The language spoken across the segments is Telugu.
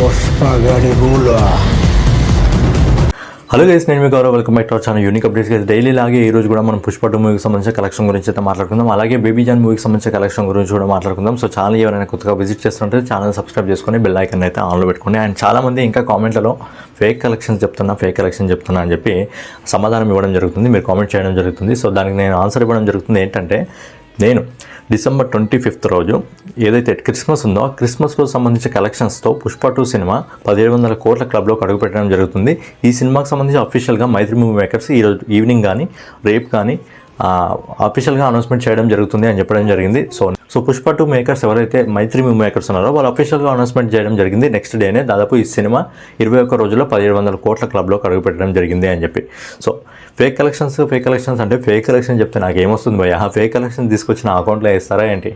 పుష్పగాడి రూల్. హలో గైస్, నేను మీ Gaurav. Welcome back to our channel unique updates guys. Daily లాగే ఈ రోజు కూడా మనం పుష్ప 2 మూవీకి సంబంధించిన కలెక్షన్ గురించి అయితే మాట్లాడుకుందాం. అలాగే బేబీ జాన్ మూవీకి సంబంధించిన కలెక్షన్ గురించి కూడా మాట్లాడుకుందాం. సో ఛానల్ ఎవరైనా కొత్తగా విజిట్ చేస్తుంటే ఛానల్ సబ్స్క్రైబ్ చేసుకొని బెల్ ఐకాన్ అయితే ఆన్లో పెట్టుకోండి. అండ్ చాలామంది ఇంకా కామెంట్లలో ఫేక్ కలెక్షన్ చెప్తున్నా అని చెప్పి సమాధానం ఇవ్వడం జరుగుతుంది, మీరు కామెంట్ చేయడం జరుగుతుంది. సో దానికి నేను ఆన్సర్ ఇవ్వడం జరుగుతుంది. ఏంటంటే, నేను December 25th రోజు ఏదైతే క్రిస్మస్ ఉందో క్రిస్మస్ రోజు సంబంధించిన కలెక్షన్స్తో పుష్ప 2 సినిమా 1700 కోట్ల క్లబ్లోకి అడుగు పెట్టడం జరుగుతుంది. ఈ సినిమాకి సంబంధించి అఫీషియల్గా మైత్రి మూవీ మేకర్స్ ఈరోజు ఈవినింగ్ కానీ రేపు కానీ అఫీషియల్గా అనౌన్స్మెంట్ చేయడం జరుగుతుంది అని చెప్పడం జరిగింది. సో పుష్ప 2 మేకర్స్ ఎవరైతే మైత్రి మూవీ మేకర్స్ ఉన్నారో వాళ్ళు అఫీషియల్గా అనౌన్స్మెంట్ చేయడం జరిగింది. నెక్స్ట్ డేనే దాదాపు ఈ సినిమా 21 రోజుల్లో 1700 కోట్ల క్లబ్లోకి అడుగు పెట్టడం జరిగింది అని చెప్పి. సో ఫేక్ కలెక్షన్స్ అంటే ఫేక్ కలెక్షన్ చెప్తే నాకు ఏమొస్తుంది భయ్య? ఫేక్ కలెక్షన్ తీసుకొచ్చిన అకౌంట్లో వేస్తారా ఏంటి?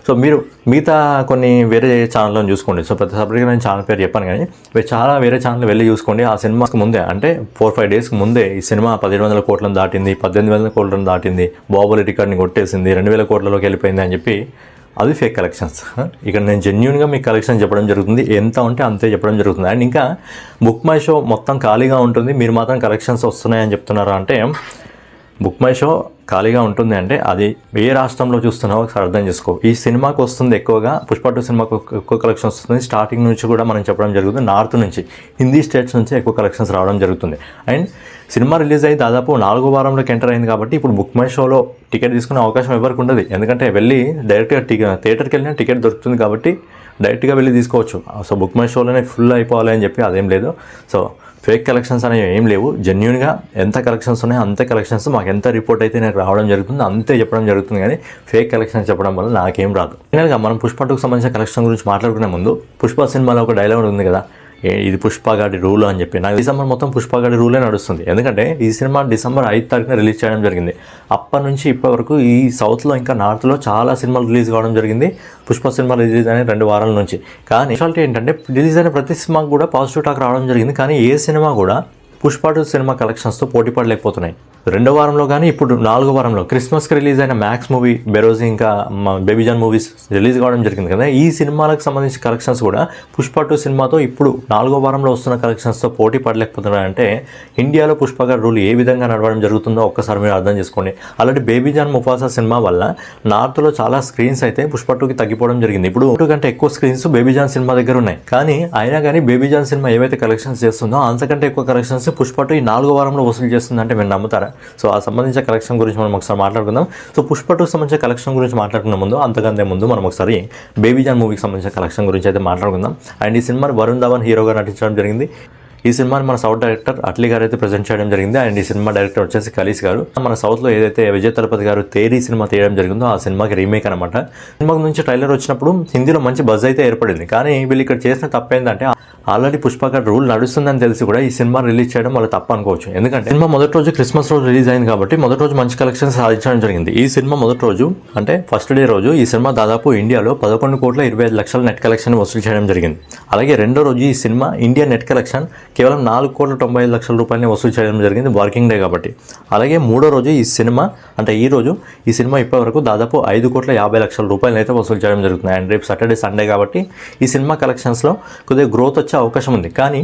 సో మీరు మిగతా కొన్ని వేరే ఛానల్లో చూసుకోండి. సో ప్రతి సపరేట్గా నేను ఛానల్ పేరు చెప్పాను, కానీ మీరు చాలా వేరే ఛానల్ వెళ్ళి చూసుకోండి. ఆ సినిమాకి ముందే అంటే 4-5 డేస్కి ముందే ఈ సినిమా 1700 కోట్లను దాటింది, 18,000 కోట్లను దాటింది, బాహుబలి రికార్డ్ని కొట్టేసింది, 2,000 కోట్లలోకి వెళ్ళిపోయింది అని చెప్పి అది ఫేక్ కలెక్షన్స్. ఇక్కడ నేను జెన్యూన్గా మీకు కలెక్షన్ చెప్పడం జరుగుతుంది, ఎంత ఉంటే అంతే చెప్పడం జరుగుతుంది. అండ్ ఇంకా బుక్ మై షో మొత్తం ఖాళీగా ఉంటుంది, మీరు మాత్రం కలెక్షన్స్ వస్తున్నాయని చెప్తున్నారా అంటే, బుక్ మై షో ఖాళీగా ఉంటుంది అంటే అది ఏ రాష్ట్రంలో చూస్తున్నావో ఒకసారి అర్థం చేసుకో. ఈ సినిమాకి వస్తుంది ఎక్కువగా, పుష్ప 2 సినిమాకు ఎక్కువ కలెక్షన్ వస్తుంది. స్టార్టింగ్ నుంచి కూడా మనం చెప్పడం జరుగుతుంది, నార్త్ నుంచి, హిందీ స్టేట్స్ నుంచి ఎక్కువ కలెక్షన్స్ రావడం జరుగుతుంది. అండ్ సినిమా రిలీజ్ అయ్యి దాదాపు 4వ వారంలోకి ఎంటర్ అయింది కాబట్టి ఇప్పుడు బుక్ మై షోలో టికెట్ తీసుకునే అవకాశం ఎవరికి ఉండదు. ఎందుకంటే వెళ్ళి డైరెక్ట్గా థియేటర్కి వెళ్ళినా టికెట్ దొరుకుతుంది కాబట్టి డైరెక్ట్గా వెళ్ళి తీసుకోవచ్చు. సో బుక్ మై షోలోనే ఫుల్ అయిపోవాలి అని చెప్పి అదేం లేదు. సో ఫేక్ కలెక్షన్స్ అనేవి ఏం లేవు. జెన్యూన్గా ఎంత కలెక్షన్స్ ఉన్నాయో అంతే కలెక్షన్స్, మాకు ఎంత రిపోర్ట్ అయితే నాకు రావడం జరుగుతుంది అంతే చెప్పడం జరుగుతుంది. కానీ ఫేక్ కలెక్షన్స్ చెప్పడం వల్ల నాకేం రాదు. ఫైనల్గా మనం పుష్ప 2కి సంబంధించిన కలెక్షన్ గురించి మాట్లాడుకునే ముందు, పుష్ప సినిమాలో ఒక డైలాగ్ ఉంది కదా, ఇది పుష్పగాడి రూల్ అని చెప్పి. నాకు డిసెంబర్ మొత్తం పుష్పగాడి రూలే నడుస్తుంది. ఎందుకంటే ఈ సినిమా December 5వ తారీఖున రిలీజ్ చేయడం జరిగింది. అప్పటి నుంచి ఇప్పటి వరకు ఈ సౌత్లో ఇంకా నార్త్లో చాలా సినిమాలు రిలీజ్ కావడం జరిగింది. పుష్ప సినిమా రిలీజ్ అయిన 2 వారాల నుంచి. కానీ స్పెషాలిటీ ఏంటంటే, రిలీజ్ అయిన ప్రతి సినిమాకు కూడా పాజిటివ్ టాక్ రావడం జరిగింది. కానీ ఏ సినిమా కూడా పుష్ప 2 సినిమా కలెక్షన్స్తో పోటీ పడలేకపోతున్నాయి. 2వ వారంలో కానీ ఇప్పుడు 4వ వారంలో క్రిస్మస్కి రిలీజ్ అయిన మ్యాక్స్ మూవీ, బెరోజీ, ఇంకా బేబీ జాన్ మూవీస్ రిలీజ్ కావడం జరిగింది కదా, ఈ సినిమాలకు సంబంధించిన కలెక్షన్స్ కూడా పుష్ప 2 సినిమాతో ఇప్పుడు 4వ వారంలో వస్తున్న కలెక్షన్స్తో పోటీ పడలేకపోతున్నాయంటే ఇండియాలో పుష్పగాడి రూల్ ఏ విధంగా నడవడం జరుగుతుందో ఒక్కసారి మీరు అర్థం చేసుకోండి. అలాంటి బేబీ జాన్ ముఫాసా సినిమా వల్ల నార్త్లో చాలా స్క్రీన్స్ అయితే పుష్ప 2కి తగ్గిపోవడం జరిగింది. ఇప్పుడు 2 కంటే ఎక్కువ స్క్రీన్స్ బేబీ జాన్ సినిమా దగ్గర ఉన్నాయి. కానీ అయినా కానీ బేబీ జాన్ సినిమా ఏవైతే కలెక్షన్స్ చేస్తుందో అంతకంటే ఎక్కువ కలెక్షన్స్ పుష్ప 2 ఈ 4వ వారంలో వసూలు చేస్తుందంటే మీరు నమ్ముతారా? సో ఆ సంబంధించిన కలెక్షన్ గురించి మనం ఒకసారి మాట్లాడుకుందాం. సో పుష్ప 2 సంబంధించిన కలెక్షన్ గురించి మాట్లాడుకునే ముందు, అంతకంటే ముందు మనం ఒకసారి బేబీ జాన్ మూవీకి సంబంధించిన కలెక్షన్ గురించి అయితే మాట్లాడుకుందాం. అండ్ ఈ సినిమా వరుణ్ ధవన్ హీరోగా నటించడం జరిగింది. ఈ సినిమాని మన సౌత్ డైరెక్టర్ అట్లీ గారు అయితే ప్రజెంట్ చేయడం జరిగింది. అండ్ ఈ సినిమా డైరెక్టర్ వచ్చేసి కలీస్ గారు. మన సౌత్లో ఏదైతే విజయ్ తలపతి గారు తేరీ సినిమా తీయడం జరిగిందో ఆ సినిమాకి రీమేక్ అనమాట. సినిమాకి నుంచి ట్రైలర్ వచ్చినప్పుడు హిందీలో మంచి బజ్ అయితే ఏర్పడింది. కానీ వీళ్ళు ఇక్కడ చేసిన తప్పేంటంటే, ఆల్రెడీ పుష్పగాడి రూల్ నడుస్తుందని తెలిసి కూడా ఈ సినిమా రిలీజ్ చేయడం వాళ్ళు తప్పు అనుకోవచ్చు. ఎందుకంటే సినిమా మొదటి రోజు క్రిస్మస్ రోజు రిలీజ్ అయింది కాబట్టి మొదటి రోజు మంచి కలెక్షన్స్ సాధించడం జరిగింది. ఈ సినిమా మొదటి రోజు అంటే ఫస్ట్ డే రోజు ఈ సినిమా దాదాపు ఇండియాలో 11,25,00,000 నెట్ కలెక్షన్ వసూలు చేయడం జరిగింది. అలాగే రెండో రోజు ఈ సినిమా ఇండియా నెట్ కలెక్షన్ కేవలం 4,95,00,000 రూపాయలని వసూలు చేయడం జరిగింది, వర్కింగ్ డే కాబట్టి. అలాగే మూడో రోజు ఈ సినిమా అంటే ఈ రోజు ఈ సినిమా ఇప్పటివరకు దాదాపు 5,50,00,000 రూపాయలు అయితే వసూలు చేయడం జరుగుతుంది. అండ్ రేపు సాటర్డే సండే కాబట్టి ఈ సినిమా కలెక్షన్స్లో కొద్దిగా గ్రోత్ వచ్చే అవకాశం ఉంది. కానీ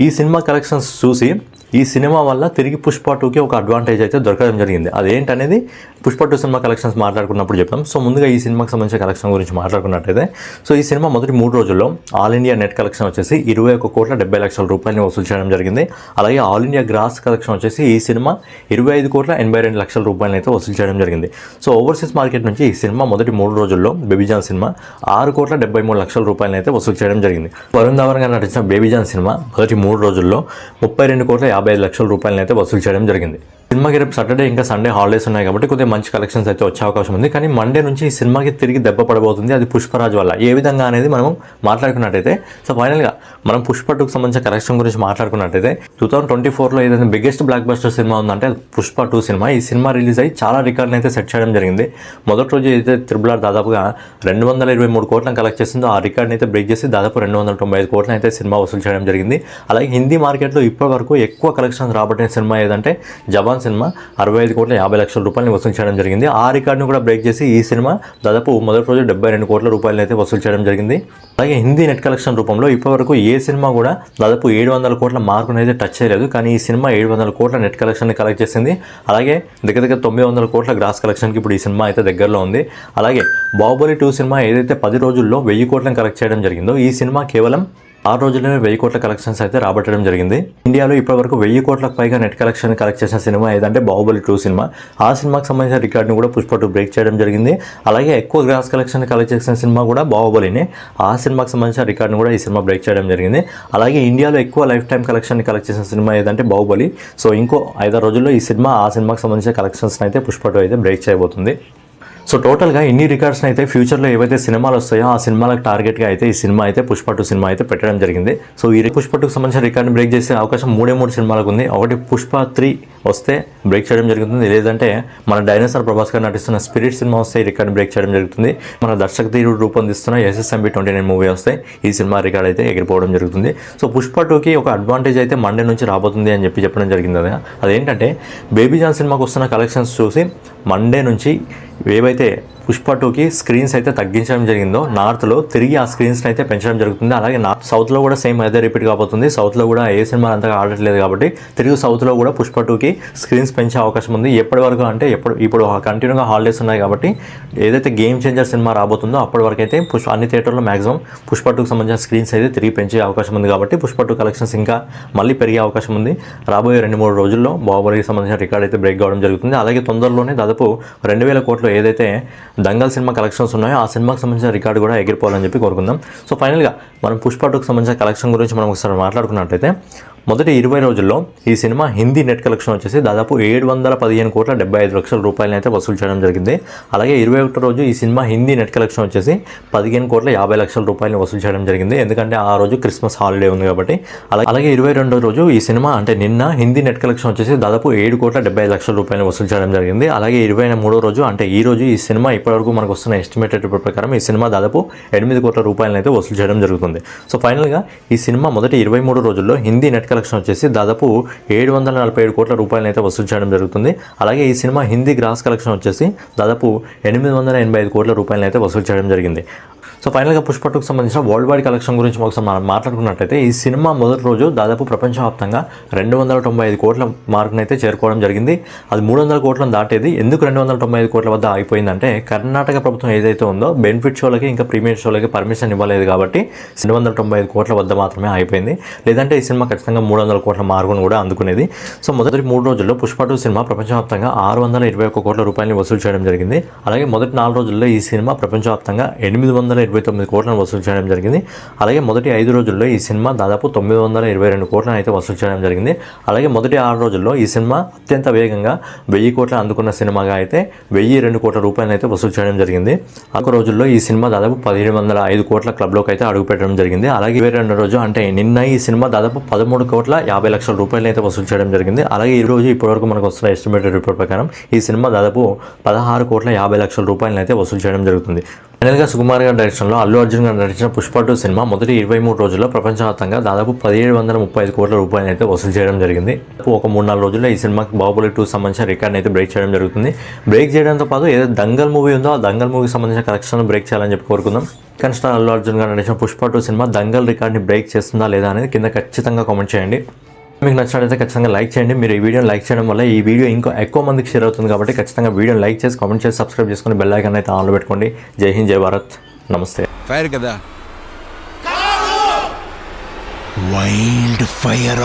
ఈ సినిమా కలెక్షన్స్ చూసి ఈ సినిమా వల్ల తిరిగి పుష్ప 2కి ఒక అడ్వాంటేజ్ అయితే దొరకడం జరిగింది. అదేంటనేది పుష్ప 2 సినిమా కలెక్షన్స్ మాట్లాడుకున్నప్పుడు చెప్తాం. సో ముందుగా ఈ సినిమాకి సంబంధించిన కలెక్షన్ గురించి మాట్లాడుకున్నట్టయితే, సో ఈ సినిమా మొదటి 3 రోజుల్లో ఆల్ ఇండియా నెట్ కలెక్షన్ వచ్చేసి 21,70,00,000 రూపాయలని వసూలు చేయడం జరిగింది. అలాగే ఆల్ ఇండియా గ్రాస్ కలెక్షన్ వచ్చేసి ఈ సినిమా 25,82,00,000 రూపాయలని అయితే వసూలు చేయడం జరిగింది. సో ఓవర్సీస్ మార్కెట్ నుంచి ఈ సినిమా మొదటి 3 రోజుల్లో బేబీ జాన్ సినిమా 6,73,00,000 రూపాయలని అయితే వసూలు చేయడం జరిగింది. వరుణ్ ధవన్ గారు నటించిన బేబీ జాన్ సినిమా మొదటి 3 రోజుల్లో 32,55,00,000 రూపాయలని అయితే వసూలు చేయడం జరిగింది. సినిమాకి రేపు సాటర్డే ఇంకా సండే హాలిడేస్ ఉన్నాయి కాబట్టి కొద్దిగా మంచి కలెక్షన్స్ అయితే వచ్చే అవకాశం ఉంది. కానీ మండే నుంచి ఈ సినిమాకి తిరిగి దెబ్బ పడబోతుంది. అది పుష్పరాజ్ వల్ల. ఏ విధంగా అనేది మనం మాట్లాడుకున్నట్టయితే, సో ఫైనల్గా మనం పుష్ప 2కి సంబంధించిన కలెక్షన్ గురించి మాట్లాడుకున్నట్టయితే 2024లో ఏదైతే బిగ్గెస్ట్ బ్లాక్ బస్టర్ సినిమా ఉందంటే పుష్ప 2 సినిమా. ఈ సినిమా రిలీజ్ అయ్యి చాలా రికార్డులను అయితే సెట్ చేయడం జరిగింది. మొదటి రోజు అయితే RRR దాదాపుగా 223 కోట్లను కలెక్ట్ చేసిందో ఆ రికార్డ్ని అయితే బ్రేక్ చేసి దాదాపు 295 కోట్లను అయితే సినిమా వసూలు చేయడం జరిగింది. అలాగే హిందీ మార్కెట్లో ఇప్పటి వరకు ఎక్కువ కలెక్షన్స్ రాబట్టిన సినిమా ఏదంటే జవాన్ జవాన్ సినిమా 65,50,00,000 రూపాయలని వసూలు చేయడం జరిగింది. ఆ రికార్డును కూడా బ్రేక్ చేసి ఈ సినిమా దాదాపు మొదటి రోజు 72 కోట్ల రూపాయలు అయితే వసూలు చేయడం జరిగింది. అలాగే హిందీ నెట్ కలెక్షన్ రూపంలో ఇప్పటివరకు ఏ సినిమా కూడా దాదాపు 700 కోట్ల మార్కును అయితే టచ్ చేయలేదు. కానీ ఈ సినిమా 700 కోట్ల నెట్ కలెక్షన్ని కలెక్ట్ చేసింది. అలాగే దగ్గర 900 కోట్ల గ్రాస్ కలెక్షన్కి ఇప్పుడు ఈ సినిమా అయితే దగ్గరలో ఉంది. అలాగే బాహుబలి 2 సినిమా ఏదైతే 10 రోజుల్లో 1000 కోట్లను కలెక్ట్ చేయడం జరిగిందో ఈ సినిమా కేవలం 6 రోజుల్లోనే 1000 కోట్ల కలెక్షన్స్ అయితే రాబట్టడం జరిగింది. ఇండియాలో ఇప్పటివరకు 1000 కోట్లకు పైగా నెట్ కలెక్షన్ కలెక్ట్ చేసిన సినిమా ఏదంటే బాహుబలి 2 సినిమా. ఆ సినిమాకి సంబంధించిన రికార్డును కూడా పుష్ప 2 బ్రేక్ చేయడం జరిగింది. అలాగే ఎక్కువ గ్రాస్ కలెక్షన్ కలెక్ట్ చేసిన సినిమా కూడా బాహుబలినే. ఆ సినిమాకి సంబంధించిన రికార్డును కూడా ఈ సినిమా బ్రేక్ చేయడం జరిగింది. అలాగే ఇండియాలో ఎక్కువ లైఫ్ టైం కలెక్షన్ కలెక్ట్ చేసిన సినిమా ఏదంటే బాహుబలి. సో ఇంకో 5 రోజుల్లో ఈ సినిమా ఆ సినిమాకి సంబంధించిన కలెక్షన్స్ అయితే పుష్ప 2 అయితే బ్రేక్ చేయబోతుంది. సో టోటల్గా ఇన్ని రికార్డ్స్ని అయితే ఫ్యూచర్లో ఏవైతే సినిమాలు వస్తాయో ఆ సినిమాలకు టార్గెట్గా అయితే ఈ సినిమా అయితే పుష్ప 2 సినిమా అయితే పెట్టడం జరిగింది. సో ఈ పుష్ప 2కి సంబంధించిన రికార్డ్ని బ్రేక్ చేసే అవకాశం 3 సినిమాలకు ఉంది. ఒకటి పుష్ప 3 వస్తే బ్రేక్ చేయడం జరుగుతుంది, లేదంటే మన డైనోసార్ ప్రభాస్ గారు నటిస్తున్న స్పిరిట్ సినిమా వస్తే ఈ రికార్డ్ని బ్రేక్ చేయడం జరుగుతుంది. మన దర్శకధీరుడు రూపొందిస్తున్న SSMB 29 మూవీ వస్తే ఈ సినిమా రికార్డ్ అయితే ఎగిరిపోవడం జరుగుతుంది. సో పుష్ప 2కి ఒక అడ్వాంటేజ్ అయితే మండే నుంచి రాబోతుంది అని చెప్పడం జరిగింది. అదేంటంటే బేబీ జాన్ సినిమాకి వస్తున్న కలెక్షన్స్ చూసి మండే నుంచి ఏవైతే పుష్ప 2కి స్క్రీన్స్ అయితే తగ్గించడం జరిగిందో నార్త్లో తిరిగి ఆ స్క్రీన్స్ని అయితే పెంచడం జరుగుతుంది. అలాగే సౌత్లో కూడా సేమ్ అదే రిపీట్ కాబోతుంది. సౌత్లో కూడా ఏ సినిమా అంతగా ఆడట్లేదు కాబట్టి తిరిగి సౌత్లో కూడా పుష్ప 2కి స్క్రీన్స్ పెంచే అవకాశం ఉంది. ఎప్పటి వరకు అంటే ఇప్పుడు కంటిన్యూగా హాలిడేస్ ఉన్నాయి కాబట్టి ఏదైతే గేమ్ చేంజర్ సినిమా రాబోతుందో అప్పటి వరకు అయితే అన్ని థియేటర్లో మ్యాక్సిమం పుష్ప 2కి సంబంధించిన స్క్రీన్స్ అయితే తిరిగి పెంచే అవకాశం ఉంది. కాబట్టి పుష్ప 2 కలెక్షన్స్ ఇంకా మళ్ళీ పెరిగే అవకాశం ఉంది. రాబోయే 2-3 రోజుల్లో బాహుబలికి సంబంధించిన రికార్డ్ అయితే బ్రేక్ కావడం జరుగుతుంది. అలాగే తొందరలోనే దాదాపు 2000 కోట్లు ఏదైతే దంగల్ సినిమా కలెక్షన్స్ ఉన్నాయో ఆ సినిమాకి సంబంధించిన రికార్డు కూడా ఎగిరిపోవాలని చెప్పి కోరుకుందాం. సో ఫైనల్గా మనం పుష్ప 2కి సంబంధించిన కలెక్షన్ గురించి మనం ఒకసారి మాట్లాడుకున్నట్లయితే మొదటి 20 రోజుల్లో ఈ సినిమా హిందీ నెట్ కలెక్షన్ వచ్చేసి దాదాపు 715 కోట్ల 75 లక్షల రూపాయలను అయితే వసూలు చేయడం జరిగింది. అలాగే 21 రోజు ఈ సినిమా హిందీ నెట్ కలెక్షన్ వచ్చేసి 15 కోట్ల 50 లక్షల రూపాయలను వసూలు చేయడం జరిగింది. ఎందుకంటే ఆ రోజు క్రిస్మస్ హాలిడే ఉంది కాబట్టి. అలాగే 22వ రోజు ఈ సినిమా అంటే నిన్న హిందీ నెట్ కలెక్షన్ వచ్చేసి దాదాపు 7 కోట్ల 75 లక్షల రూపాయలను వసూలు చేయడం జరిగింది. అలాగే 23వ రోజు అంటే ఈ రోజు ఈ సినిమా ఇప్పటివరకు మనకు వస్తున్న ఎస్టిమేటెడ్ రిపోర్ట్ ప్రకారం ఈ సినిమా దాదాపు 8 కోట్ల రూపాయలను అయితే వసూలు చేయడం జరుగుతుంది. సో ఫైనల్గా ఈ సినిమా మొదటి 23 రోజుల్లో హిందీ నెట్ కలెక్షన్ వచ్చేసి దాదాపు 747 కోట్ల రూపాయలను అయితే వసూలు చేయడం జరుగుతుంది. అలాగే ఈ సినిమా హిందీ గ్రాస్ కలెక్షన్ వచ్చేసి దాదాపు 885 కోట్ల రూపాయలను అయితే వసూలు చేయడం జరిగింది. సో ఫైనల్గా పుష్ప 2కి సంబంధించిన వరల్డ్ వైడ్ కలెక్షన్ గురించి ఒకసారి మనం మాట్లాడుకున్నట్లయితే ఈ సినిమా మొదటి రోజు దాదాపు ప్రపంచవ్యాప్తంగా 295 కోట్ల మార్కును అయితే చేరుకోవడం జరిగింది. అది 300 కోట్లను దాటేది. ఎందుకు 295 కోట్ల వద్ద ఆగిపోయిందంటే కర్ణాటక ప్రభుత్వం ఏదైతే ఉందో బెనిఫిట్ షోలకి ఇంకా ప్రీమియర్ షోలకి పర్మిషన్ ఇవ్వలేదు కాబట్టి 295 కోట్ల వద్ద మాత్రమే ఆగిపోయింది. లేదంటే ఈ సినిమా ఖచ్చితంగా 300 కోట్ల మార్కును కూడా అందుకునేది. సో మొదటి 3 రోజుల్లో పుష్ప 2 సినిమా ప్రపంచవ్యాప్తంగా 621 కోట్ల రూపాయలని వసూలు చేయడం జరిగింది. అలాగే మొదటి 4 రోజుల్లో ఈ సినిమా ప్రపంచవ్యాప్తంగా 829 కోట్లను వసూలు చేయడం జరిగింది. అలాగే మొదటి 5 రోజుల్లో ఈ సినిమా దాదాపు 922 కోట్లను అయితే వసూలు చేయడం జరిగింది. అలాగే మొదటి 6 రోజుల్లో ఈ సినిమా అత్యంత వేగంగా 1000 కోట్ల అందుకున్న సినిమాగా అయితే 1002 కోట్ల రూపాయలను అయితే వసూలు చేయడం జరిగింది. ఆ రోజుల్లో ఈ సినిమా దాదాపు 1705 కోట్ల క్లబ్లోకి అయితే అడుగుపెట్టడం జరిగింది. అలాగే 22వ రోజు అంటే నిన్న ఈ సినిమా దాదాపు 13 కోట్ల 50 లక్షల రూపాయలను అయితే వసూలు చేయడం జరిగింది. అలాగే ఈ రోజు ఇప్పటివరకు మనకు వస్తున్న ఎస్టిమేటెడ్ రిపోర్ట్ ప్రకారం ఈ సినిమా దాదాపు 16 కోట్ల 50 లక్షల రూపాయలను అయితే వసూలు చేయడం జరుగుతుంది. ఫైనల్గా సుకుమార్ గారి డైరెక్షన్లో అల్లు అర్జున్ గారు నటించిన పుష్ప 2 సినిమా మొదటి 23 రోజుల్లో ప్రపంచవ్యాప్తంగా దాదాపు 1735 కోట్ల రూపాయలు అయితే వసూలు చేయడం జరిగింది. ఒక 3-4 రోజుల్లో ఈ సినిమాకి బాహుబలి 2 సంబంధించిన రికార్డ్ని అయితే బ్రేక్ చేయడం జరుగుతుంది. బ్రేక్ చేయడంతో పాటు ఏదైతే దంగల్ మూవీ ఉందో ఆ దంగల్ మూవీకి సంబంధించిన కలెక్షన్ బ్రేక్ చేయాలని చెప్పి కోరుకుందాం. స్టార్ అల్లు అర్జున్ గారు నటించిన పుష్ప 2 సినిమా దంగల్ రికార్డ్ని బ్రేక్ చేస్తుందా లేదా అనేది కింద ఖచ్చితంగా కామెంట్ చేయండి. మీకు నచ్చినట్లయితే ఖచ్చితంగా లైక్ చేయండి. మీరు ఈ వీడియోని లైక్ చేయడం వల్ల ఈ వీడియో ఇంకా ఎక్కువ మందికి షేర్ అవుతుంది కాబట్టి ఖచ్చితంగా వీడియోని లైక్ చేసి కామెంట్ చేసి సబ్స్క్రైబ్ చేసుకొని బెల్ ఐకాన్ అయితే ఆన్లో పెట్టుకోండి. జై హింద్, జై భారత్, నమస్తే. ఫైర్ కదా, వైల్డ్ ఫైర్.